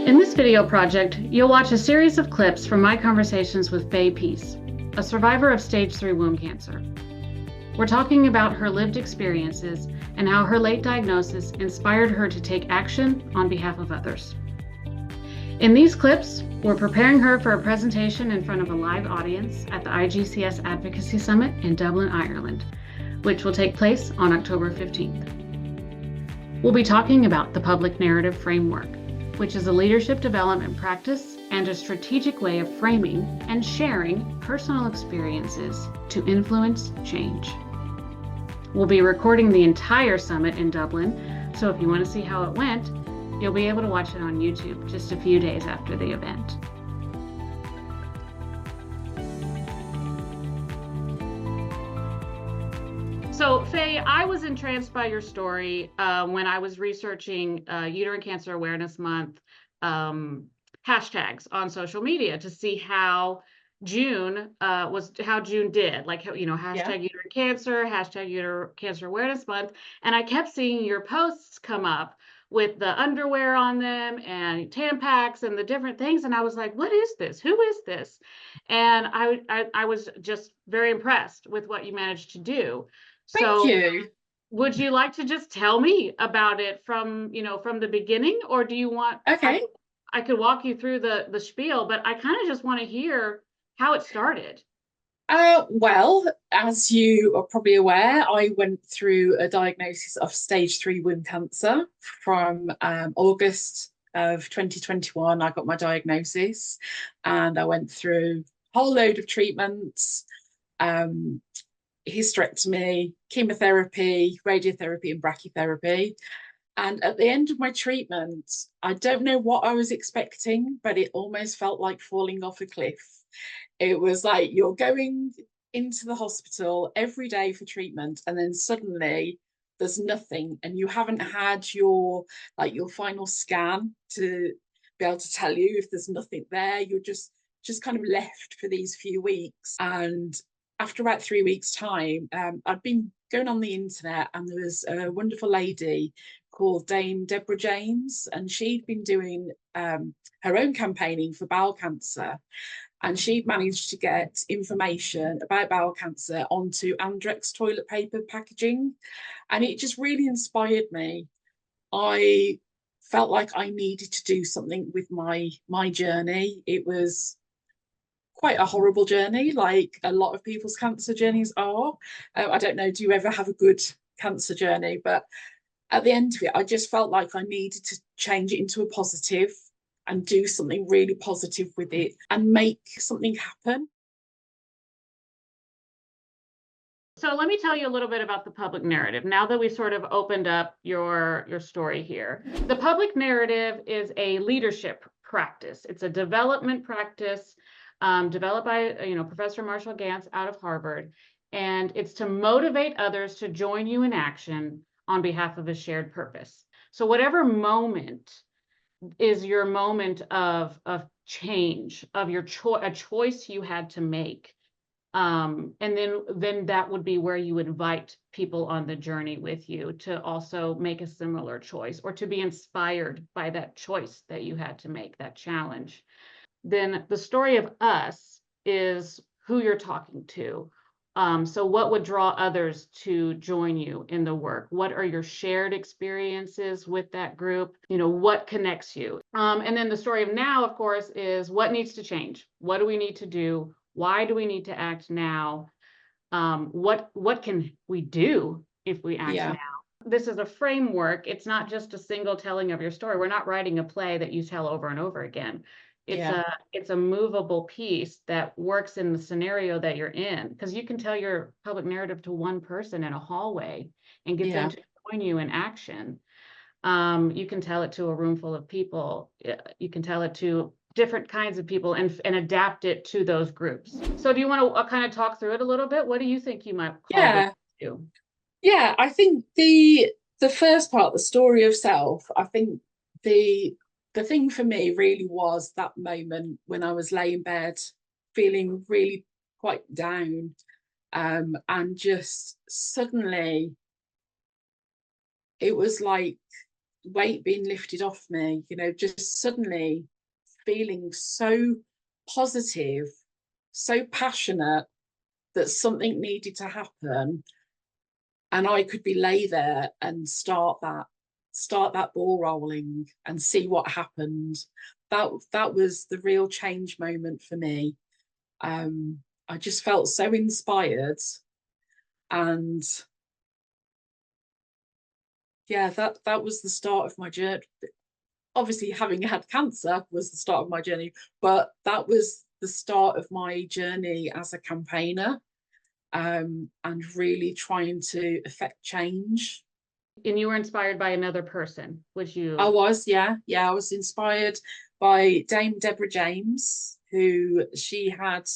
In this video project, you'll watch a series of clips from my conversations with Faye Peace, a survivor of stage 3 womb cancer. We're talking about her lived experiences and how her late diagnosis inspired her to take action on behalf of others. In these clips, we're preparing her for a presentation in front of a live audience at the IGCS Advocacy Summit in Dublin, Ireland, which will take place on October 15th. We'll be talking about the public narrative framework, which is a leadership development practice and a strategic way of framing and sharing personal experiences to influence change. We'll be recording the entire summit in Dublin, so if you want to see how it went, you'll be able to watch it on YouTube just a few days after the event. So Faye, I was entranced by your story when I was researching Uterine Cancer Awareness Month hashtags on social media to see how June did, like, hashtag uterine cancer, hashtag uterine cancer awareness month. And I kept seeing your posts come up with the underwear on them and Tampax and the different things. And I was like, what is this? Who is this? And I was just very impressed with what you managed to do. Thank you. Would you like to just tell me about it from the beginning, or do you want? Okay. I could walk you through the spiel, but I kind of just want to hear how it started. Well, as you are probably aware, I went through a diagnosis of stage 3 womb cancer from August of 2021. I got my diagnosis and I went through a whole load of treatments, hysterectomy, chemotherapy, radiotherapy, and brachytherapy. And at the end of my treatment, I don't know what I was expecting, but it almost felt like falling off a cliff. It was like you're going into the hospital every day for treatment, and then suddenly there's nothing, and you haven't had your final scan to be able to tell you if there's nothing there. You're just kind of left for these few weeks. And after about 3 weeks' time, I'd been going on the internet, and there was a wonderful lady called Dame Deborah James, and she'd been doing her own campaigning for bowel cancer. And she'd managed to get information about bowel cancer onto Andrex toilet paper packaging. And it just really inspired me. I felt like I needed to do something with my journey. It was quite a horrible journey, like a lot of people's cancer journeys are. I don't know, do you ever have a good cancer journey? But at the end of it, I just felt like I needed to change it into a positive and do something really positive with it and make something happen. So let me tell you a little bit about the public narrative. Now that we sort of opened up your story here, the public narrative is a leadership practice. It's a development practice developed by Professor Marshall Ganz out of Harvard, and it's to motivate others to join you in action on behalf of a shared purpose. So whatever moment is your moment of change, of your a choice you had to make, and then that would be where you invite people on the journey with you to also make a similar choice, or to be inspired by that choice that you had to make, that challenge. Then the story of us is who you're talking to. So what would draw others to join you in the work? What are your shared experiences with that group? What connects you? And then the story of now, of course, is what needs to change? What do we need to do? Why do we need to act now? What can we do if we act now? This is a framework. It's not just a single telling of your story. We're not writing a play that you tell over and over again. It's a movable piece that works in the scenario that you're in, because you can tell your public narrative to one person in a hallway and get them to join you in action. You can tell it to a room full of people. You can tell it to different kinds of people and adapt it to those groups. So do you want to kind of talk through it a little bit? What do you think you might call it to? Yeah, I think the first part, the story of self, I think the thing for me really was that moment when I was laying in bed feeling really quite down, and just suddenly it was like weight being lifted off me, just suddenly feeling so positive, so passionate that something needed to happen, and I could be lay there and start that ball rolling and see what happened. That was the real change moment for me. I just felt so inspired, and yeah, that was the start of my journey. Obviously, having had cancer was the start of my journey, but that was the start of my journey as a campaigner, and really trying to affect change. And you were inspired by another person, was you? I was, yeah. I was inspired by Dame Deborah James, who she had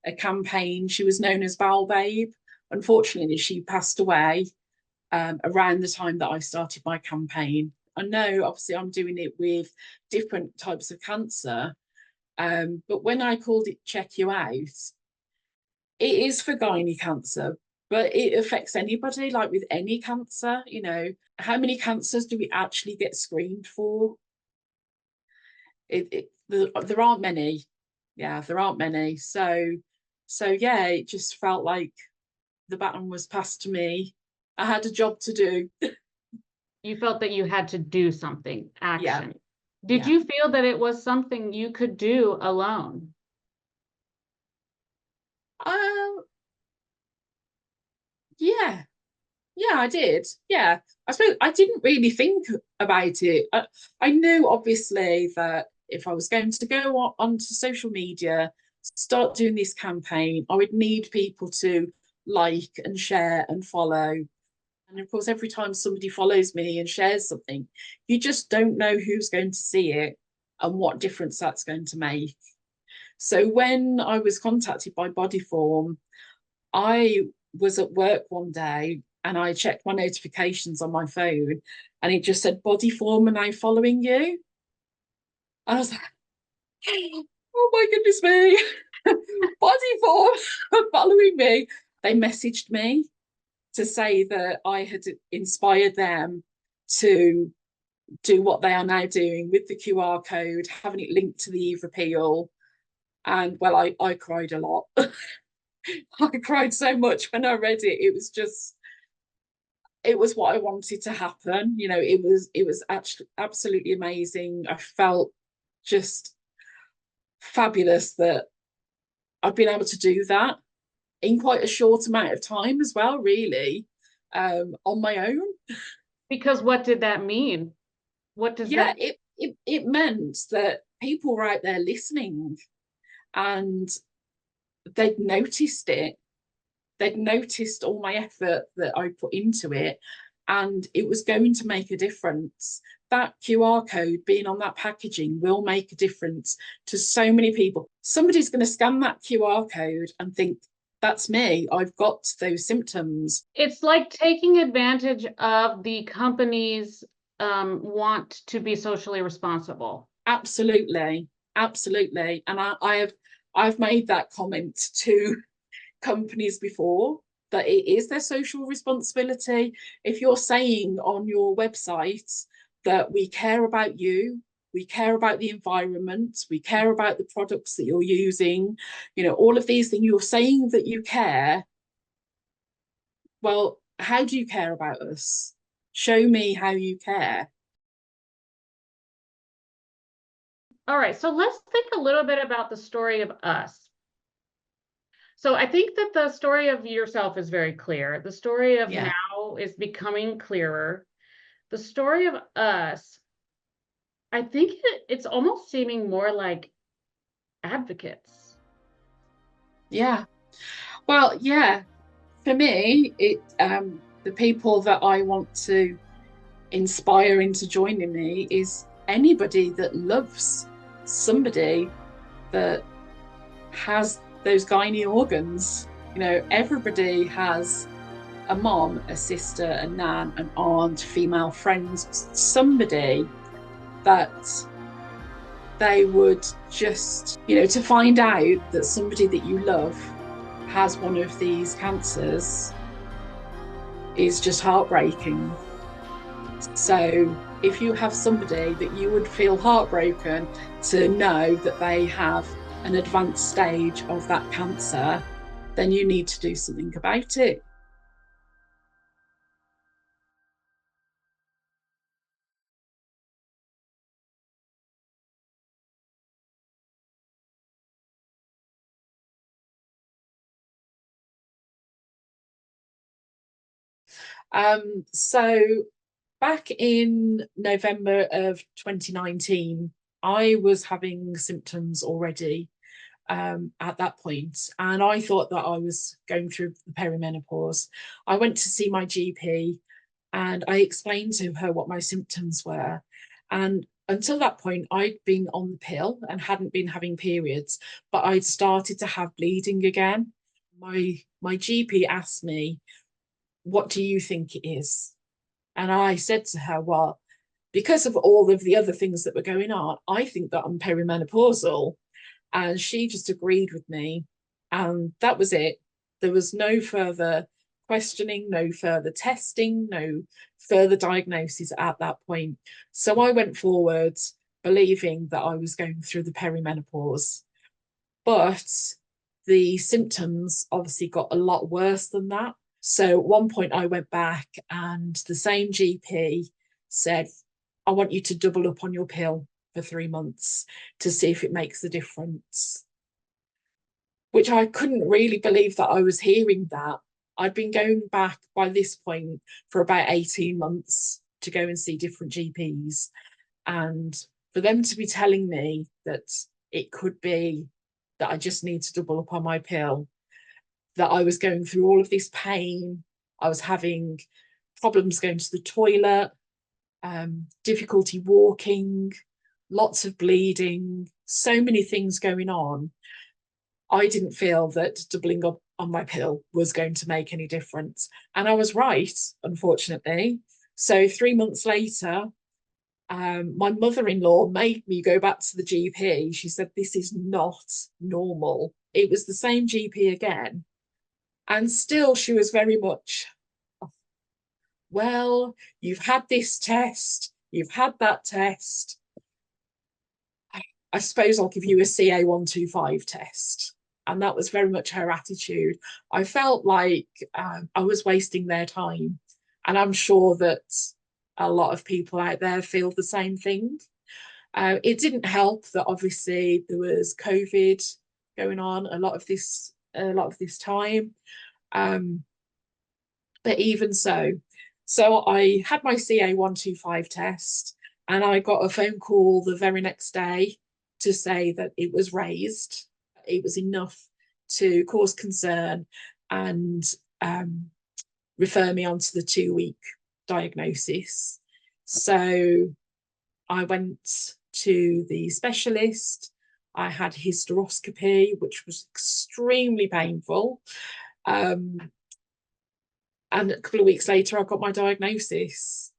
a campaign. She was known as Bowel Babe. Unfortunately, she passed away around the time that I started my campaign. I know, obviously, I'm doing it with different types of cancer, but when I called it Check You Out, it is for gynae cancer, but it affects anybody, like with any cancer. How many cancers do we actually get screened for? There aren't many. Yeah, there aren't many. So yeah, it just felt like the baton was passed to me. I had a job to do. You felt that you had to do something, action. Yeah. Did you feel that it was something you could do alone? Yeah, I did. Yeah, I suppose I didn't really think about it. I knew, obviously, that if I was going to go onto social media, start doing this campaign, I would need people to like and share and follow. And of course, every time somebody follows me and shares something, you just don't know who's going to see it and what difference that's going to make. So when I was contacted by Bodyform, I was at work one day and I checked my notifications on my phone, and it just said Bodyform are now following you. And I was like, oh my goodness me, Bodyform are following me. They messaged me to say that I had inspired them to do what they are now doing with the QR code, having it linked to the Eve appeal. And well, I cried a lot. I cried so much when I read it. It was what I wanted to happen. It was actually absolutely amazing. I felt just fabulous that I've been able to do that in quite a short amount of time as well, really, on my own. Because what did that mean? What does that? It meant that people were out there listening, and they'd noticed it. They'd noticed all my effort that I put into it, and it was going to make a difference. That QR code being on that packaging will make a difference to so many people. Somebody's going to scan that QR code and think, that's me, I've got those symptoms. It's like taking advantage of the companies want to be socially responsible. Absolutely. And I've made that comment to companies before, that it is their social responsibility. If you're saying on your website that we care about you, we care about the environment, we care about the products that you're using, all of these things, you're saying that you care. Well, how do you care about us? Show me how you care. All right, so let's think a little bit about the story of us. So I think that the story of yourself is very clear. The story of now is becoming clearer. The story of us, I think it's almost seeming more like advocates. Yeah. Well, yeah. For me, the people that I want to inspire into joining me is anybody that loves somebody that has those gynae organs. Everybody has a mom, a sister, a nan, an aunt, female friends, somebody that they would just, to find out that somebody that you love has one of these cancers is just heartbreaking. So if you have somebody that you would feel heartbroken to know that they have an advanced stage of that cancer, then you need to do something about it. So back in November of 2019, I was having symptoms already at that point, and I thought that I was going through the perimenopause. I went to see my GP and I explained to her what my symptoms were. And until that point, I'd been on the pill and hadn't been having periods, but I'd started to have bleeding again. My GP asked me, "What do you think it is?" And I said to her, "Well, because of all of the other things that were going on, I think that I'm perimenopausal." And she just agreed with me. And that was it. There was no further questioning, no further testing, no further diagnosis at that point. So I went forward believing that I was going through the perimenopause. But the symptoms obviously got a lot worse than that. So at one point I went back and the same GP said, "I want you to double up on your pill for 3 months to see if it makes a difference." Which I couldn't really believe that I was hearing that. I'd been going back by this point for about 18 months to go and see different GPs. And for them to be telling me that it could be that I just need to double up on my pill, that I was going through all of this pain, I was having problems going to the toilet, difficulty walking, lots of bleeding, so many things going on. I didn't feel that doubling up on my pill was going to make any difference. And I was right, unfortunately. So 3 months later, my mother-in-law made me go back to the GP. She said, "This is not normal." It was the same GP again. And still she was very much, "Well, you've had this test, you've had that test. I suppose I'll give you a CA-125 test." And that was very much her attitude. I felt like I was wasting their time. And I'm sure that a lot of people out there feel the same thing. It didn't help that obviously there was COVID going on a lot of this time. But even so I had my CA-125 test and I got a phone call the very next day to say that it was raised. It was enough to cause concern and refer me on to the 2-week diagnosis. So I went to the specialist. I had hysteroscopy, which was extremely painful. And a couple of weeks later, I got my diagnosis.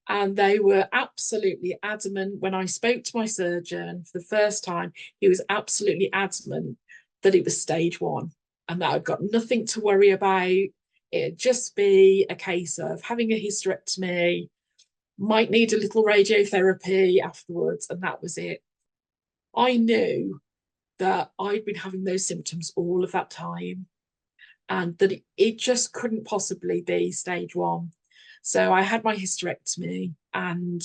And they were absolutely adamant. When I spoke to my surgeon for the first time, he was absolutely adamant that it was stage 1 and that I'd got nothing to worry about. It'd just be a case of having a hysterectomy, might need a little radiotherapy afterwards, and that was it. I knew that I'd been having those symptoms all of that time and that it just couldn't possibly be stage 1. So I had my hysterectomy, and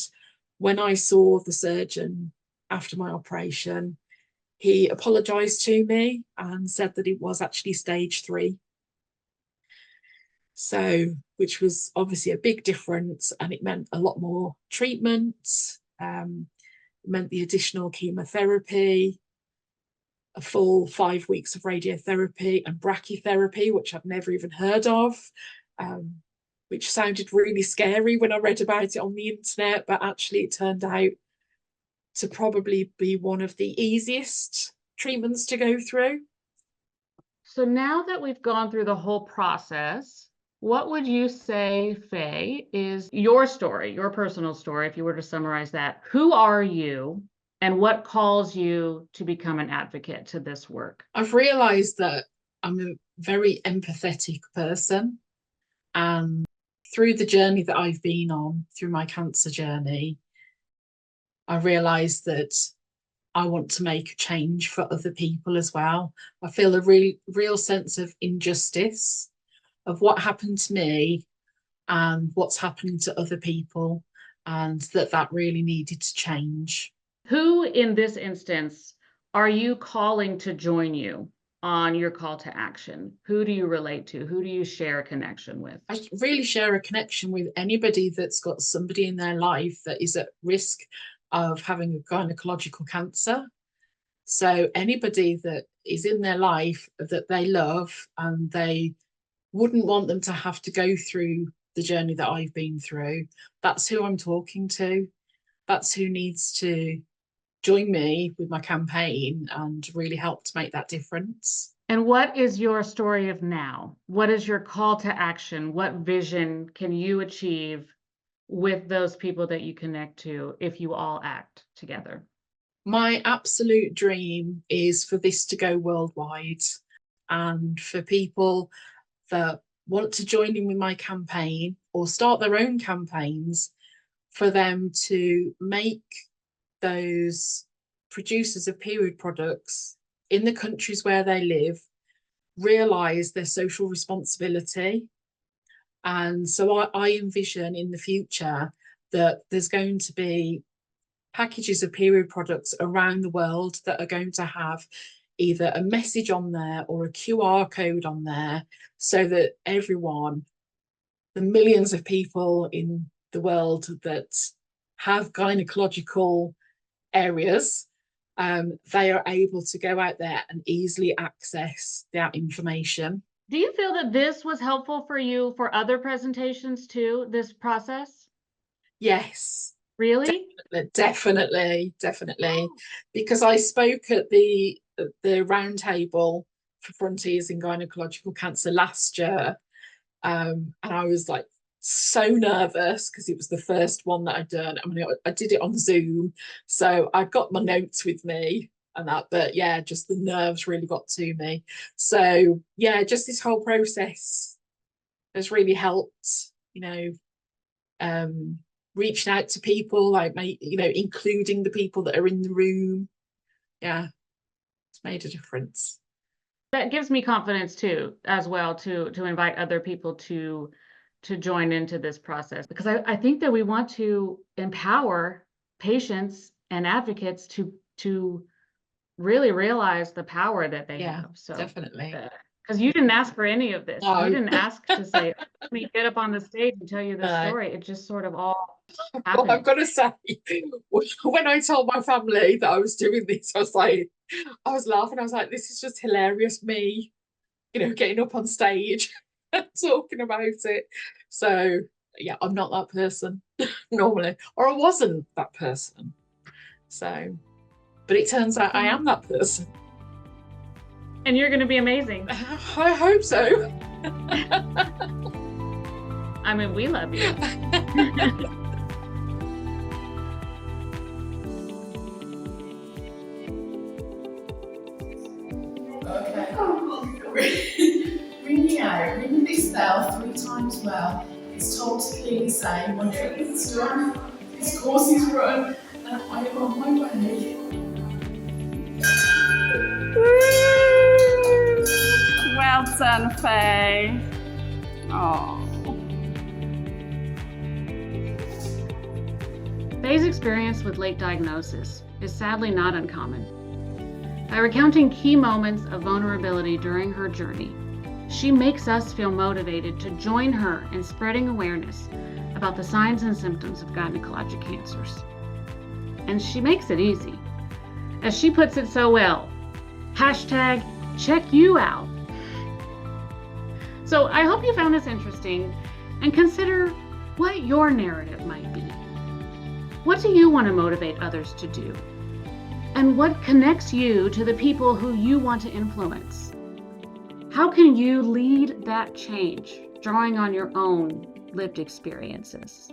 when I saw the surgeon after my operation, he apologized to me and said that it was actually stage 3. So, which was obviously a big difference, and it meant a lot more treatment. It meant the additional chemotherapy, a full 5 weeks of radiotherapy and brachytherapy, which I'd never even heard of, which sounded really scary when I read about it on the internet, but actually it turned out to probably be one of the easiest treatments to go through. So now that we've gone through the whole process, what would you say, Faye, is your story, your personal story, if you were to summarize that? Who are you and what calls you to become an advocate to this work? I've realised that I'm a very empathetic person, and through the journey that I've been on, through my cancer journey, I realised that I want to make a change for other people as well. I feel a real sense of injustice of what happened to me and what's happening to other people, and that really needed to change. Who in this instance are you calling to join you on your call to action? Who do you relate to? Who do you share a connection with? I really share a connection with anybody that's got somebody in their life that is at risk of having a gynecological cancer. So anybody that is in their life that they love and they wouldn't want them to have to go through the journey that I've been through, that's who I'm talking to. That's who needs to join me with my campaign and really help to make that difference. And what is your story of now? What is your call to action? What vision can you achieve with those people that you connect to if you all act together? My absolute dream is for this to go worldwide, and for people that want to join in with my campaign or start their own campaigns, for them to make those producers of period products in the countries where they live realise their social responsibility. And so I envision in the future that there's going to be packages of period products around the world that are going to have either a message on there or a QR code on there, so that everyone, the millions of people in the world that have gynecological areas, they are able to go out there and easily access that information. Do you feel that this was helpful for you for other presentations too, this process? Yes. Really? Definitely. Because I spoke at the roundtable for Frontiers in Gynecological Cancer last year, and I was like so nervous because it was the first one that I'd done. I mean, I did it on Zoom, so I got my notes with me and that, but yeah, just the nerves really got to me. So yeah, just this whole process has really helped, reaching out to people, like including the people that are in the room. Yeah, it's made a difference. That gives me confidence too, as well, to invite other people to join into this process, because I think that we want to empower patients and advocates to really realize the power that they have. So definitely. Because you didn't ask for any of this. No. You didn't ask to say, let me get up on the stage and tell you this story. It just sort of all happened. Well, I've got to say, when I told my family that I was doing this, I was laughing. I was like, this is just hilarious, me, getting up on stage and talking about it. So yeah, I'm not that person normally, or I wasn't that person. So, but it turns out I am that person. And you're going to be amazing. I hope so. I mean, we love you. Okay. Ringing out, ringing this bell 3 times well. It's told to clearly say, my treatment's done, this course is run, and I am on my way. Well done, Faye. Oh. Faye's experience with late diagnosis is sadly not uncommon. By recounting key moments of vulnerability during her journey, she makes us feel motivated to join her in spreading awareness about the signs and symptoms of gynecologic cancers. And she makes it easy. As she puts it so well, #CheckYouOut. So I hope you found this interesting, and consider what your narrative might be. What do you want to motivate others to do? And what connects you to the people who you want to influence? How can you lead that change, drawing on your own lived experiences?